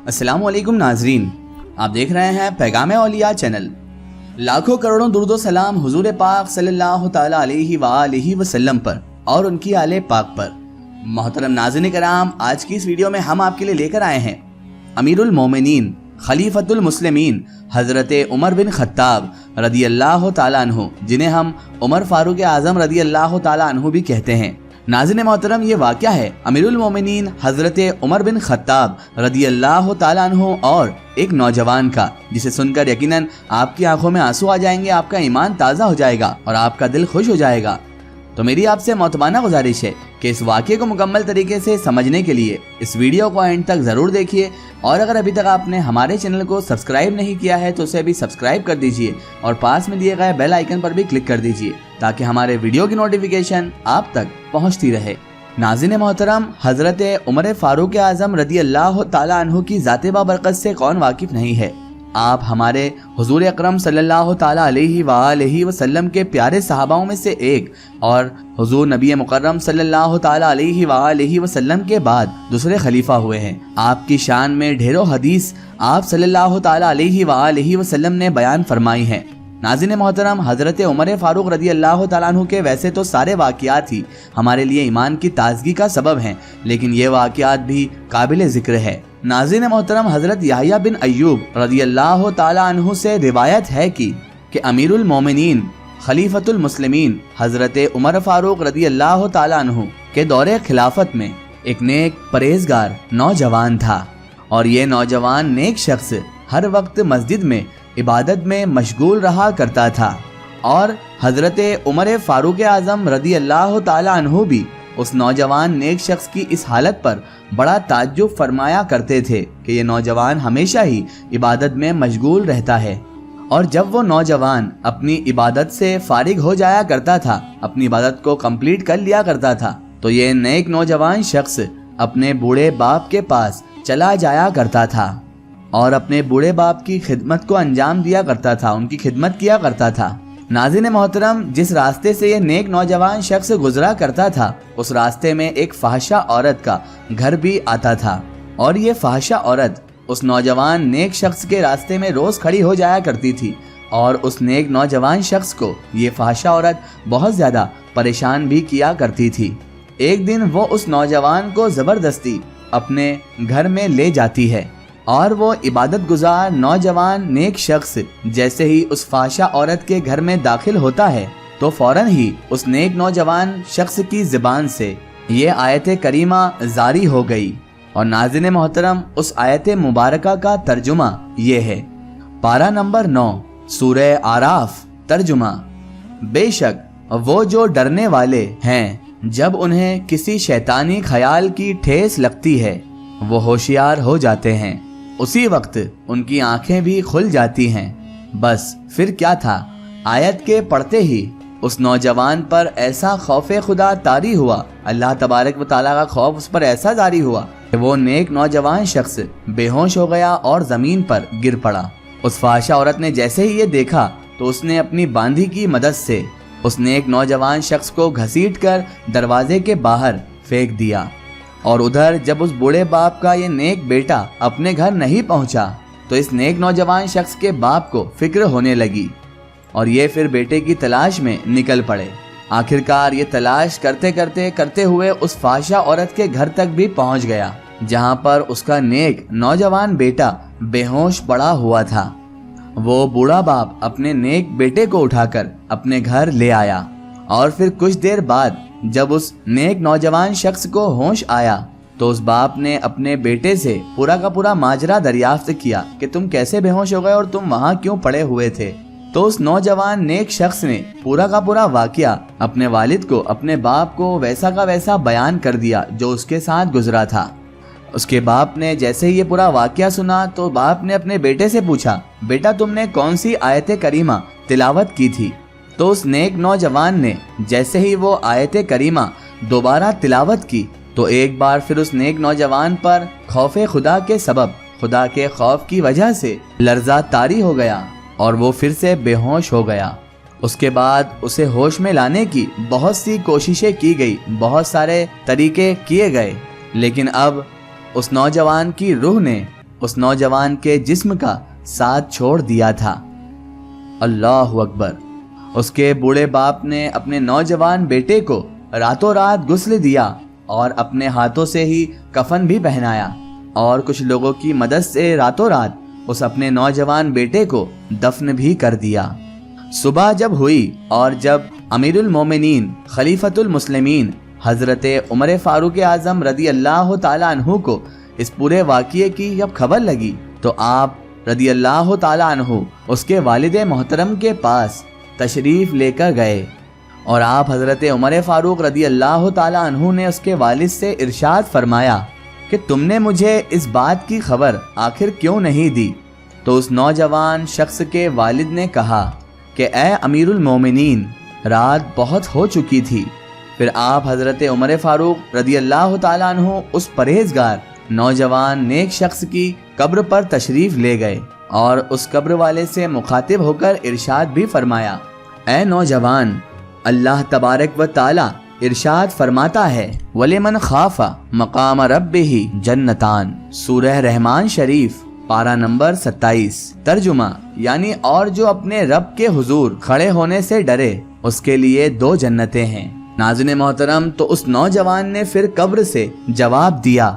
अस्सलाम वालेकुम नाजरीन, आप देख रहे हैं पैगाम औलिया चैनल। लाखों करोड़ों दुरूद व सलाम हुजूर पाक सल्लल्लाहु ताला अलैहि वसल्लम पर और उनकी आले पाक पर। मोहतरम नाज़रीन कराम, आज की इस वीडियो में हम आपके लिए लेकर आए हैं अमीरुल मोमिनीन खलीफतुल मुस्लिमीन हज़रत उमर बिन खत्ताब रदी अल्लाह ताला अन्हु, जिन्हें हम उमर फारूक आज़म रदी अल्लाह ताला अन्हु भी कहते हैं। नाज़रीन मोहतरम, ये वाक़या है अमीरुल मोमिनीन हज़रत उमर बिन खत्ताब रदी अल्लाह ताला अन्हु और एक नौजवान का, जिसे सुनकर यकीनन आपकी आंखों में आंसू आ जाएंगे, आपका ईमान ताज़ा हो जाएगा और आपका दिल खुश हो जाएगा। तो मेरी आपसे मोहतबाना गुजारिश है कि इस वाक़े को मुकम्मल तरीके से समझने के लिए इस वीडियो को एंड तक ज़रूर देखिए, और अगर अभी तक आपने हमारे चैनल को सब्सक्राइब नहीं किया है तो उसे भी सब्सक्राइब कर दीजिए और पास में दिए गए बेल आइकन पर भी क्लिक कर दीजिए ताकि हमारे वीडियो की नोटिफिकेशन आप तक पहुंचती रहे। नाज़रीन मोहतरम, हज़रत उमर फारूक आज़म रदी अल्लाह ताला अन्हु की ज़ाते बाबरकत से कौन वाकिफ़ नहीं है। आप हमारे हुजूर अकरम सल्लल्लाहु ताला अलैहि वसल्लम के प्यारे सहाबाओं में से एक और हुजूर नबी मुकर्रम सल्लल्लाहु ताला अलैहि वसल्लम के बाद दूसरे खलीफा हुए हैं। आपकी शान में ढेरों हदीस आप सल्लल्लाहु ताला अलैहि वसल्लम ने बयान फरमाई हैं। नाज़रीन मोहतरम, हज़रत उमर फारूक रदी अल्लाह ताला अन्हु के वैसे तो सारे वाक़ियात ही हमारे लिए ईमान की ताज़गी का सबब हैं, लेकिन ये वाक़ियात भी काबिल ज़िक्र है। नाज़रीन मोहतरम, हज़रत याह्या बिन अय्यूब रदी अल्लाह ताला अन्हु से रिवायत है कि अमीरुल मोमिनीन खलीफतुल मुस्लिमीन हज़रत उमर फारूक रदी अल्लाह ताला अन्हु के दौरे खिलाफत में एक नेक परहेज़गार नौजवान था, और ये नौजवान नेक शख्स हर वक्त मस्जिद में इबादत में मशगूल रहा करता था, और हज़रत उमर फारूक आज़म रदी अल्लाह ताला अन्हु भी उस नौजवान नेक शख्स की इस हालत पर बड़ा ताज्जुब फरमाया करते थे कि ये नौजवान हमेशा ही इबादत में मशगूल रहता है। और जब वो नौजवान अपनी इबादत से फारिग हो जाया करता था, अपनी इबादत को कंप्लीट कर लिया करता था, तो ये नेक नौजवान शख्स अपने बूढ़े बाप के पास चला जाया करता था और अपने बूढ़े बाप की खिदमत को अंजाम दिया करता था, उनकी खिदमत किया करता था। नाज़रीन मोहतरम, जिस रास्ते से ये नेक नौजवान शख्स गुजरा करता था, उस रास्ते में एक फहशा औरत का घर भी आता था, और ये फहशा औरत उस नौजवान नेक शख्स के रास्ते में रोज़ खड़ी हो जाया करती थी, और उस नेक नौजवान शख्स को ये फहशा औरत बहुत ज़्यादा परेशान भी किया करती थी। एक दिन वो उस नौजवान को ज़बरदस्ती अपने घर में ले जाती है, और वो इबादत गुजार नौजवान नेक शख्स जैसे ही उस फाशा औरत के घर में दाखिल होता है तो फौरन ही उस नेक नौजवान शख्स की ज़बान से ये आयत करीमा जारी हो गई। और नाज़रीन मोहतरम, उस आयत मुबारका का तर्जुमा ये है। पारा नंबर 9 सूरह आराफ। तर्जुमा: बेशक वो जो डरने वाले हैं, जब उन्हें किसी शैतानी ख्याल की ठेस लगती है वो होशियार हो जाते हैं, उसी वक्त उनकी आंखें भी खुल जाती हैं। बस फिर क्या था, आयत के पढ़ते ही उस नौजवान पर ऐसा खौफे खुदा तारी हुआ, अल्लाह तबारक व तआला का खौफ उस पर ऐसा जारी हुआ कि वो नेक नौजवान शख्स बेहोश हो गया और ज़मीन पर गिर पड़ा। उस फाशा औरत ने जैसे ही ये देखा तो उसने अपनी बांधी की मदद से उस नेक नौजवान शख्स को घसीट कर दरवाजे के बाहर फेंक दिया। और उधर जब उस बूढ़े बाप का ये नेक बेटा अपने घर नहीं पहुंचा तो इस नेक नौजवान शख्स के बाप को फिक्र होने लगी, और ये फिर बेटे की तलाश में निकल पड़े। आखिरकार ये तलाश करते हुए उस फाशा औरत के घर तक भी पहुंच गया, जहां पर उसका नेक नौजवान बेटा बेहोश पड़ा हुआ था। वो बूढ़ा बाप अपने नेक बेटे को उठाकर अपने घर ले आया, और फिर कुछ देर बाद जब उस नेक नौजवान शख्स को होश आया तो उस बाप ने अपने बेटे से पूरा का पूरा माजरा दरियाफ्त किया कि तुम कैसे बेहोश हो गए और तुम वहां क्यों पड़े हुए थे। तो उस नौजवान नेक शख्स ने पूरा का पूरा वाकया अपने वालिद को, अपने बाप को वैसा का वैसा बयान कर दिया जो उसके साथ गुजरा था। उसके बाप ने जैसे ही ये पूरा वाकया सुना तो बाप ने अपने बेटे से पूछा, बेटा तुमने कौन सी आयत करीमा तिलावत की थी? तो उस नेक नौजवान ने जैसे ही वो आयत करीमा दोबारा तिलावत की तो एक बार फिर उस नेक नौजवान पर खौफे खुदा के सबब, खुदा के खौफ की वजह से लर्जा तारी हो गया और वो फिर से बेहोश हो गया। उसके बाद उसे होश में लाने की बहुत सी कोशिशें की गई, बहुत सारे तरीके किए गए, लेकिन अब उस नौजवान की रूह ने उस नौजवान के जिस्म का साथ छोड़ दिया था। अल्लाह अकबर। उसके बूढ़े बाप ने अपने नौजवान बेटे को रातों रात गुस्ल दिया और अपने हाथों से ही कफन भी पहनाया और कुछ लोगों की मदद से रातों रात उस अपने नौजवान बेटे को दफन भी कर दिया। सुबह जब हुई और जब अमीरुल मोमिनीन खलीफतुल मुस्लिमीन हजरत उमर फारूक आजम रदी अल्लाह ताला अन्हु को इस पूरे वाक़ये की जब खबर लगी तो आप रदी अल्लाह ताला अन्हु उसके वालिद मोहतरम के पास तशरीफ़ लेकर गए और आप हजरत उमर फारूक रदी अल्लाह ताला अन्हु ने उसके वालिद से इरशाद फरमाया कि तुमने मुझे इस बात की खबर आखिर क्यों नहीं दी। तो उस नौजवान शख्स के वालिद ने कहा कि ए अमीरुल मोमिनीन, रात बहुत हो चुकी थी। फिर आप हजरत उमर फारूक रदी अल्लाह ताला अन्हु उस परहेजगार नौजवान नेक शख्स की कब्र पर तशरीफ़ ले गए और उस कब्र वाले से मुखातिब होकर इरशाद भी फरमाया, ए नौजवान, अल्लाह तबारक व ताला इरशाद फरमाता है वलिमन खाफा मकाम रब्बिही जन्नतान। सूरह रहमान शरीफ पारा नंबर 27। तर्जुमा यानी और जो अपने रब के हुजूर खड़े होने से डरे उसके लिए 2 जन्नतें हैं। नाज़रीन मोहतरम, तो उस नौजवान ने फिर कब्र से जवाब दिया,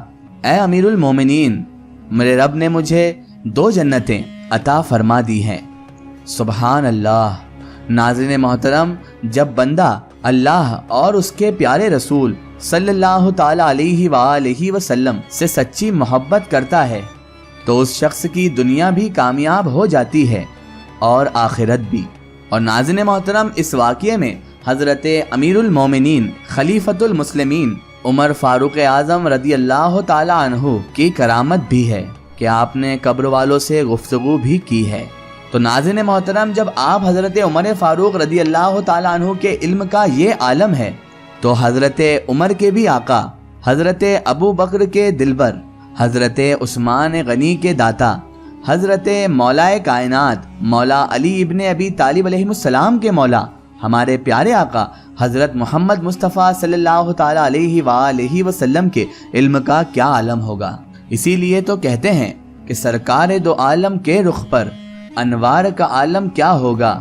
ए अमीरुल मोमिनीन, मेरे रब ने मुझे 2 जन्नतें अता फरमा दी हैं। सुबहान अल्लाह। नाज़रीन मोहतरम, जब बंदा अल्लाह और उसके प्यारे रसूल सल्लल्लाहु ताला अलैहि वसल्लम से सच्ची मोहब्बत करता है तो उस शख्स की दुनिया भी कामयाब हो जाती है और आखिरत भी। और नाज़रीन मोहतरम, इस वाक़ये में हज़रत अमीरुल मोमिनीन खलीफतुल मुस्लिमीन उमर फारूक आज़म रदी अल्लाह ताला अन्हु की करामत भी है कि आपने कब्र वालों से गुफ्तगू भी की है। तो नाज़रीन मोहतरम, जब आप हज़रत उमर फारूक रदी अल्लाह ताला अन्हु के इल्म का ये आलम है तो हज़रत उमर के भी आका हज़रत अबू बकर के दिलबर, हज़रत उस्मान गनी के दाता, हज़रत मौलाए कायनात मौला अली इब्ने अबी तालिब अलैहिस्सलाम के मौला हमारे प्यारे आका हज़रत मोहम्मद मुस्तफ़ा सल्लल्लाहु ताला अलैहि वसल्लम के इल्म का क्या आलम होगा। इसीलिए तो कहते हैं कि सरकार दो आलम के रुख पर अनवार का आलम क्या होगा।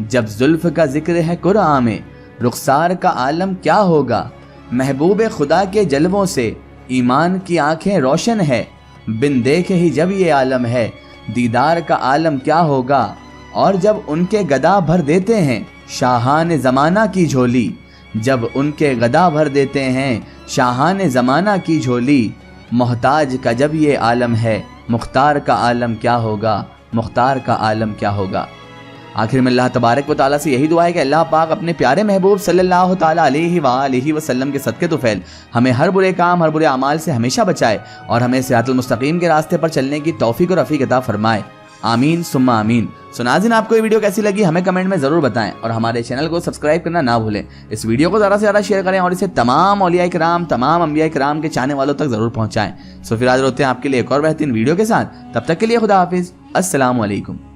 जब जुल्फ का जिक्र है कुरान में रुखसार का आलम क्या होगा। महबूब खुदा के जलवों से ईमान की आंखें रोशन है, बिन देखे ही जब ये आलम है दीदार का आलम क्या होगा। और जब उनके गदा भर देते हैं शाहान ज़माना की झोली, जब उनके गदा भर देते हैं शाहान ज़माना की झोली, मोहताज का जब ये आलम है मुख्तार का आलम क्या होगा, मुख्तार का आलम क्या होगा। आखिर में अल्लाह तबारक व तआला से यही दुआ है कि अल्लाह पाक अपने प्यारे महबूब सल्लल्लाहु ताला अलैहि वसल्लम के सदक़े तुफ़ैल हमें हर बुरे काम हर बुरे अमाल से हमेशा बचाए और हमें सिरातुल मुस्तकीम के रास्ते पर चलने की तौफीक और रफ़ीक अता फरमाए। आमीन सुम्मा आमीन। सो नाज़रीन, आपको ये वीडियो कैसी लगी हमें कमेंट में ज़रूर बताएं और हमारे चैनल को सब्सक्राइब करना ना भूलें। इस वीडियो को ज़्यादा से ज़्यादा शेयर करें और इसे तमाम औलिया इकराम तमाम अंबिया इकराम के चाहने वालों तक ज़रूर पहुँचाएँ। सो फिर हाज़िर होते हैं आपके लिए एक और बेहतरीन वीडियो के साथ। तब तक के लिए खुदा हाफिज़। अस्सलामु अलैकुम।